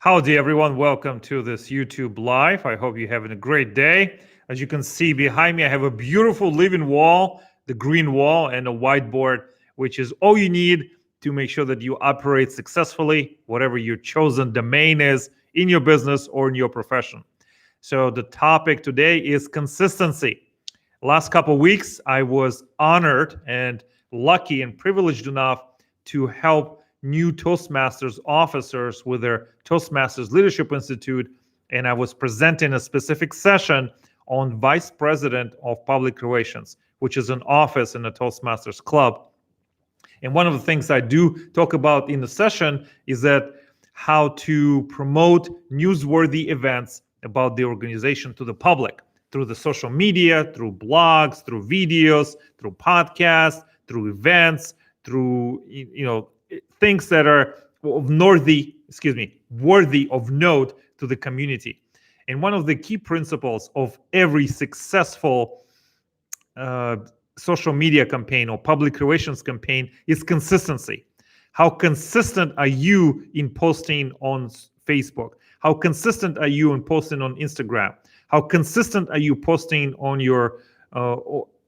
Howdy, everyone. Welcome to this YouTube Live. I hope you're having a great day. As you can see behind me, I have a beautiful living wall, the green wall, and a whiteboard, which is all you need to make sure that you operate successfully, whatever your chosen domain is in your business or in your profession. So the topic today is consistency. Last couple of weeks, I was honored and lucky and privileged enough to help new Toastmasters officers with their Toastmasters Leadership Institute, and I was presenting a specific session on Vice President of Public Relations, which is an office in the Toastmasters Club. And one of the things I do talk about in the session is that how to promote newsworthy events about the organization to the public through the social media, through blogs, through videos, through podcasts, through events, through things that are worthy of note to the community. And one of the key principles of every successful social media campaign or public relations campaign is consistency. How consistent are you in posting on Facebook? How consistent are you in posting on Instagram? How consistent are you posting on your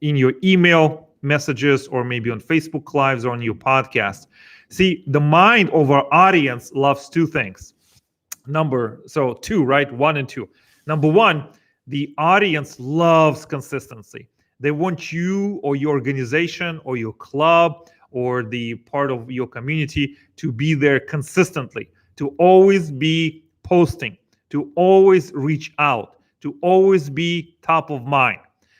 in your email messages, or maybe on Facebook Lives or on your podcast? See, the mind of our audience loves two things. Two, right? One and two. Number one, the audience loves consistency. They want you or your organization or your club or the part of your community to be there consistently, to always be posting, to always reach out, to always be top of mind.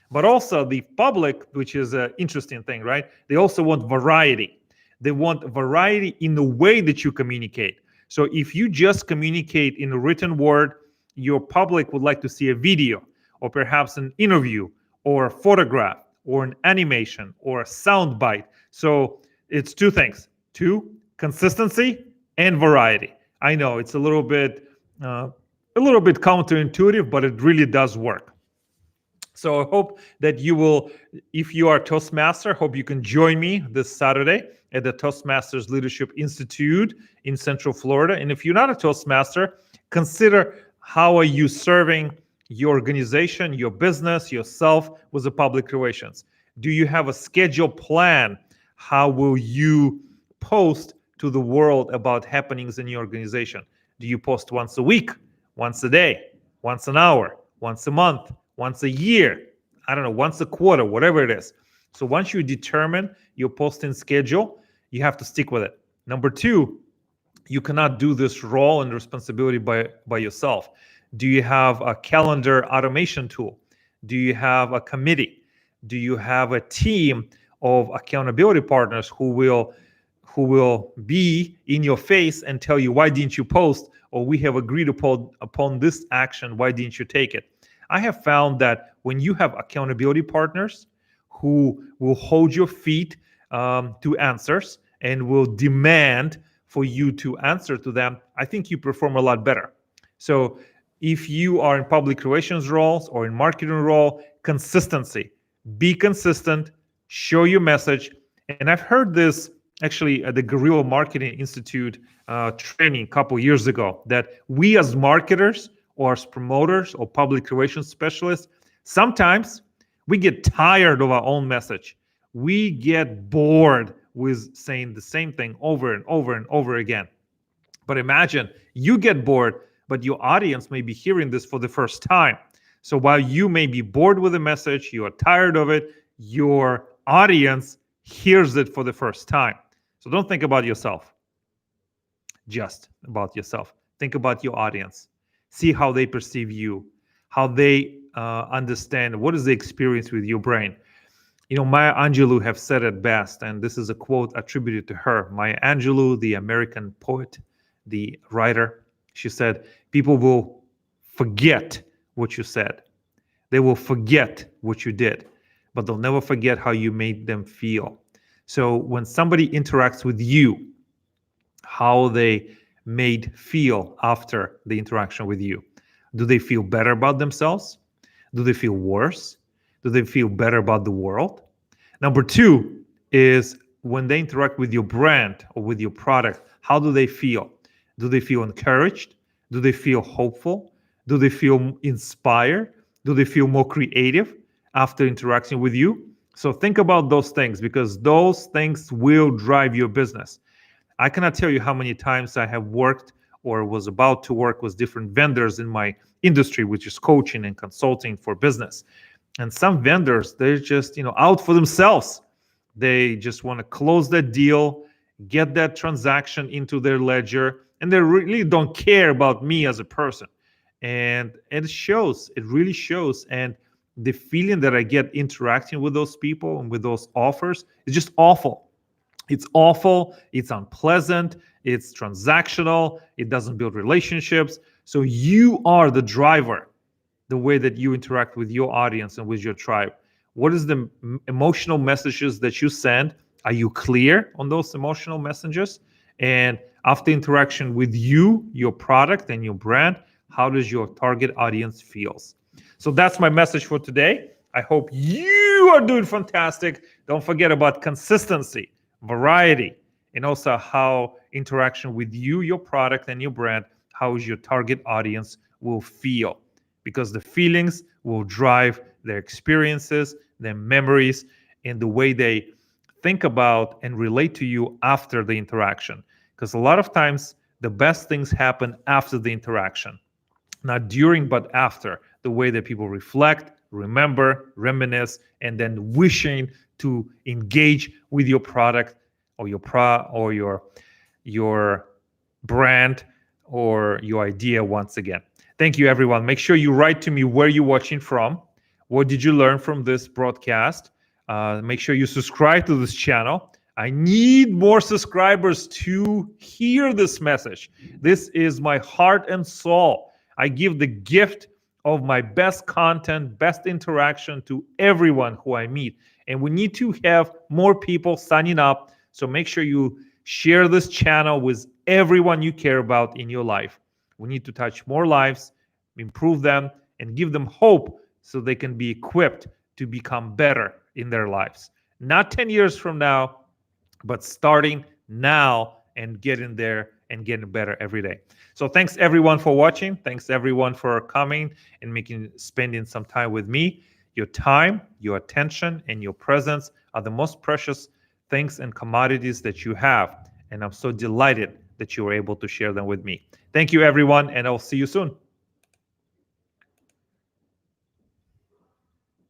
But also the public, which is an interesting thing, right? They also want variety. They want variety in the way that you communicate. So if you just communicate in a written word, your public would like to see a video, or perhaps an interview, or a photograph, or an animation, or a sound bite. So it's two things: consistency and variety. I know it's a little bit counterintuitive, but it really does work. So I hope that you will, if you are a Toastmaster, hope you can join me this Saturday at the Toastmasters Leadership Institute in Central Florida. And if you're not a Toastmaster, consider how are you serving your organization, your business, yourself with the public relations. Do you have a scheduled plan? How will you post to the world about happenings in your organization? Do you post once a week, once a day, once an hour, once a month, once a year? I don't know, once a quarter, whatever it is. So once you determine your posting schedule, you have to stick with it. Number two, you cannot do this role and responsibility by yourself. Do you have a calendar automation tool? Do you have a committee? Do you have a team of accountability partners who will be in your face and tell you, why didn't you post? Or we have agreed upon this action, why didn't you take it? I have found that when you have accountability partners who will hold your feet to answers and will demand for you to answer to them, I think you perform a lot better. So if you are in public relations roles or in marketing role, consistency. Be consistent, show your message. And I've heard this actually at the Guerrilla Marketing Institute training a couple years ago, that we as marketers or as promoters or public relations specialists, sometimes we get tired of our own message. We get bored with saying the same thing over and over and over again. But imagine you get bored, but your audience may be hearing this for the first time. So while you may be bored with the message, you are tired of it, your audience hears it for the first time. So don't think about yourself, just about yourself. Think about your audience. See how they perceive you, how they understand what is the experience with your brain. Maya Angelou have said it best, and this is a quote attributed to her. Maya Angelou, the American poet, the writer, she said, people will forget what you said. They will forget what you did, but they'll never forget how you made them feel. So when somebody interacts with you, how they made feel after the interaction with you. Do they feel better about themselves? Do they feel worse? Do they feel better about the world? Number two is when they interact with your brand or with your product, how do they feel? Do they feel encouraged? Do they feel hopeful? Do they feel inspired? Do they feel more creative after interacting with you? So think about those things, because those things will drive your business. I cannot tell you how many times I have worked or was about to work with different vendors in my industry, which is coaching and consulting for business. And some vendors, they're just, out for themselves. They just want to close that deal, get that transaction into their ledger, and they really don't care about me as a person. And it shows, it really shows. And the feeling that I get interacting with those people and with those offers is just awful. It's awful, it's unpleasant, it's transactional, it doesn't build relationships. So you are the driver, the way that you interact with your audience and with your tribe. What is the emotional messages that you send? Are you clear on those emotional messages? And after interaction with you, your product and your brand, how does your target audience feels? So that's my message for today. I hope you are doing fantastic. Don't forget about consistency, variety, and also how interaction with you, your product, and your brand, how your target audience will feel, because the feelings will drive their experiences, their memories, and the way they think about and relate to you after the interaction. Because a lot of times the best things happen after the interaction, not during, but after. The way that people reflect, remember, reminisce, and then wishing to engage with your product or your brand or your idea once again. Thank you, everyone. Make sure you write to me where you're watching from. What did you learn from this broadcast? Make sure you subscribe to this channel. I need more subscribers to hear this message. This is my heart and soul. I give the gift of my best content, best interaction to everyone who I meet. And we need to have more people signing up. So make sure you share this channel with everyone you care about in your life. We need to touch more lives, improve them, and give them hope so they can be equipped to become better in their lives. Not 10 years from now, but starting now and getting there and getting better every day. So thanks everyone for watching. Thanks everyone for coming and spending some time with me. Your time, your attention, and your presence are the most precious things and commodities that you have. And I'm so delighted that you were able to share them with me. Thank you, everyone, and I'll see you soon.